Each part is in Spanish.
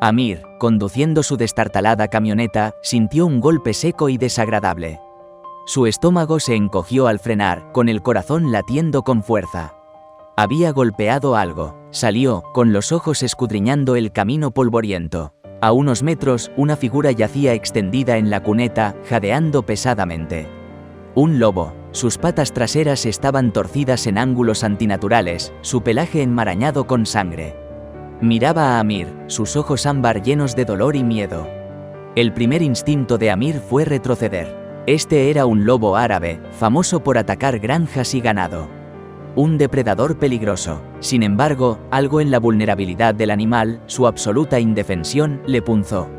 Amir, conduciendo su destartalada camioneta, sintió un golpe seco y desagradable. Su estómago se encogió al frenar, con el corazón latiendo con fuerza. Había golpeado algo. Salió, con los ojos escudriñando el camino polvoriento. A unos metros, una figura yacía extendida en la cuneta, jadeando pesadamente. Un lobo. Sus patas traseras estaban torcidas en ángulos antinaturales, su pelaje enmarañado con sangre. Miraba a Amir, sus ojos ámbar llenos de dolor y miedo. El primer instinto de Amir fue retroceder. Este era un lobo árabe, famoso por atacar granjas y ganado. Un depredador peligroso. Sin embargo, algo en la vulnerabilidad del animal, su absoluta indefensión, le punzó.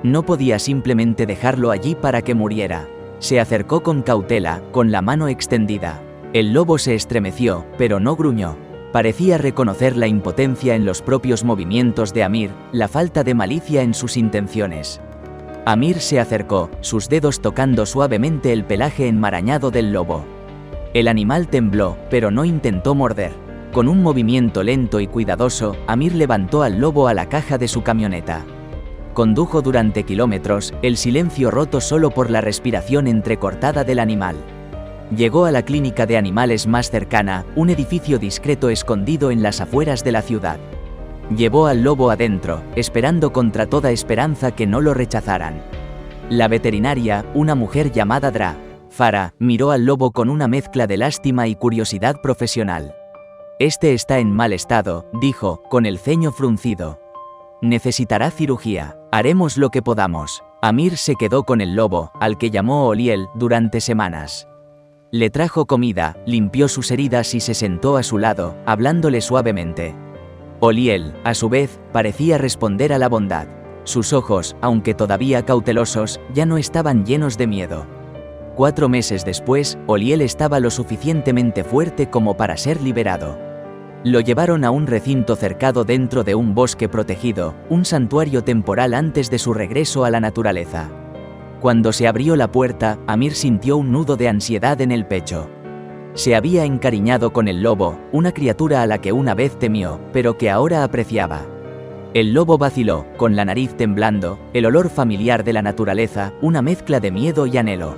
No podía simplemente dejarlo allí para que muriera. Se acercó con cautela, con la mano extendida. El lobo se estremeció, pero no gruñó. Parecía reconocer la impotencia en los propios movimientos de Amir, la falta de malicia en sus intenciones. Amir se acercó, sus dedos tocando suavemente el pelaje enmarañado del lobo. El animal tembló, pero no intentó morder. Con un movimiento lento y cuidadoso, Amir levantó al lobo a la caja de su camioneta. Condujo durante kilómetros, el silencio roto solo por la respiración entrecortada del animal. Llegó a la clínica de animales más cercana, un edificio discreto escondido en las afueras de la ciudad. Llevó al lobo adentro, esperando contra toda esperanza que no lo rechazaran. La veterinaria, una mujer llamada Farah, miró al lobo con una mezcla de lástima y curiosidad profesional. «Este está en mal estado», dijo, con el ceño fruncido. «Necesitará cirugía. Haremos lo que podamos». Amir se quedó con el lobo, al que llamó Oliel, durante semanas. Le trajo comida, limpió sus heridas y se sentó a su lado, hablándole suavemente. Oliel, a su vez, parecía responder a la bondad. Sus ojos, aunque todavía cautelosos, ya no estaban llenos de miedo. 4 meses después, Oliel estaba lo suficientemente fuerte como para ser liberado. Lo llevaron a un recinto cercado dentro de un bosque protegido, un santuario temporal antes de su regreso a la naturaleza. Cuando se abrió la puerta, Amir sintió un nudo de ansiedad en el pecho. Se había encariñado con el lobo, una criatura a la que una vez temió, pero que ahora apreciaba. El lobo vaciló, con la nariz temblando, el olor familiar de la naturaleza, una mezcla de miedo y anhelo.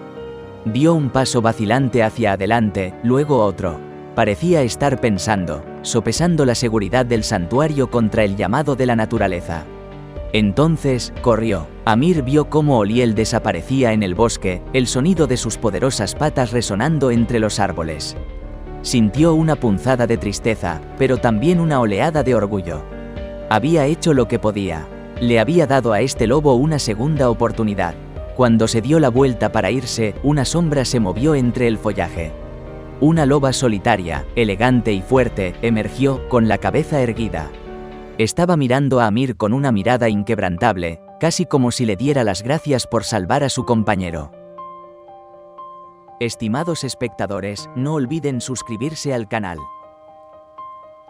Dio un paso vacilante hacia adelante, luego otro. Parecía estar pensando, sopesando la seguridad del santuario contra el llamado de la naturaleza. Entonces, corrió. Amir vio cómo Oliel desaparecía en el bosque, el sonido de sus poderosas patas resonando entre los árboles. Sintió una punzada de tristeza, pero también una oleada de orgullo. Había hecho lo que podía. Le había dado a este lobo una segunda oportunidad. Cuando se dio la vuelta para irse, una sombra se movió entre el follaje. Una loba solitaria, elegante y fuerte, emergió, con la cabeza erguida. Estaba mirando a Amir con una mirada inquebrantable, casi como si le diera las gracias por salvar a su compañero. Estimados espectadores, no olviden suscribirse al canal.